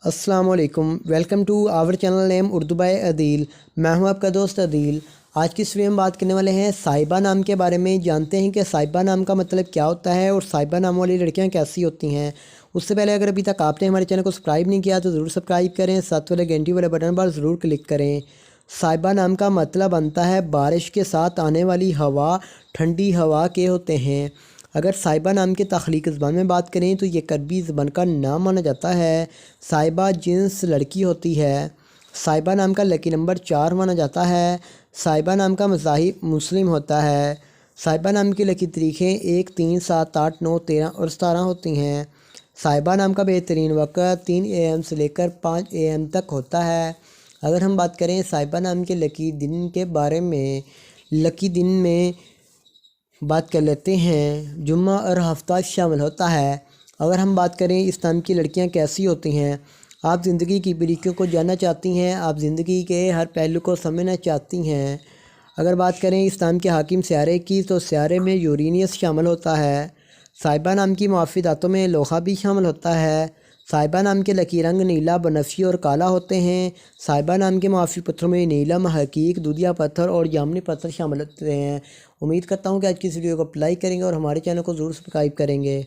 السلام علیکم، welcome to our channel name Urdu by Adeel. میں ہوں آپ کا دوست عدیل۔ آج کی اس ویڈیو میں بات کرنے والے ہیں صاحبہ نام کے بارے میں۔ جانتے ہیں کہ صاحبہ نام کا مطلب کیا ہوتا ہے اور صاحبہ نام والی لڑکیاں کیسی ہوتی ہیں۔ اس سے پہلے اگر ابھی تک آپ نے ہمارے چینل کو سبسکرائب نہیں کیا تو ضرور سبسکرائب کریں، ساتھ والے گھنٹی والے بٹن پر ضرور کلک کریں۔ صاحبہ نام کا مطلب بنتا ہے بارش کے ساتھ آنے والی ہوا، ٹھنڈی ہوا کے ہوتے ہیں۔ اگر صاحبہ نام کے تخلیقی زبان میں بات کریں تو یہ کربی زبان کا نام مانا جاتا ہے۔ صاحبہ جنس لڑکی ہوتی ہے۔ صاحبہ نام کا لکی نمبر 4 مانا جاتا ہے۔ صاحبہ نام کا مذاہب مسلم ہوتا ہے۔ صاحبہ نام کی لکی تاریخیں 1، 3، 7، 8، 9، 13 اور 17 ہوتی ہیں۔ صاحبہ نام کا بہترین وقت 3 AM سے لے کر 5 AM تک ہوتا ہے۔ اگر ہم بات کریں صاحبہ نام کے لکی دن کے بارے میں، لکی دن میں بات کر لیتے ہیں، جمعہ اور ہفتہ شامل ہوتا ہے۔ اگر ہم بات کریں اس نام کی لڑکیاں کیسی ہوتی ہیں، آپ زندگی کی باریکیوں کو جاننا چاہتی ہیں، آپ زندگی کے ہر پہلو کو سمجھنا چاہتی ہیں۔ اگر بات کریں اس نام کے حاکم سیارے کی تو سیارے میں یورینیس شامل ہوتا ہے۔ صاحبہ نام کی معافی دھاتوں میں لوہا بھی شامل ہوتا ہے۔ صاحبہ نام کے لکی رنگ نیلا، بنفشی اور کالا ہوتے ہیں۔ صاحبہ نام کے معافی پتھروں میں نیلم، حقیق، دودھیا پتھر اور جامنی پتھر شامل ہوتے ہیں۔ امید کرتا ہوں کہ آج کی اس ویڈیو کو اپلائی کریں گے اور ہمارے چینل کو ضرور سبسکرائب کریں گے۔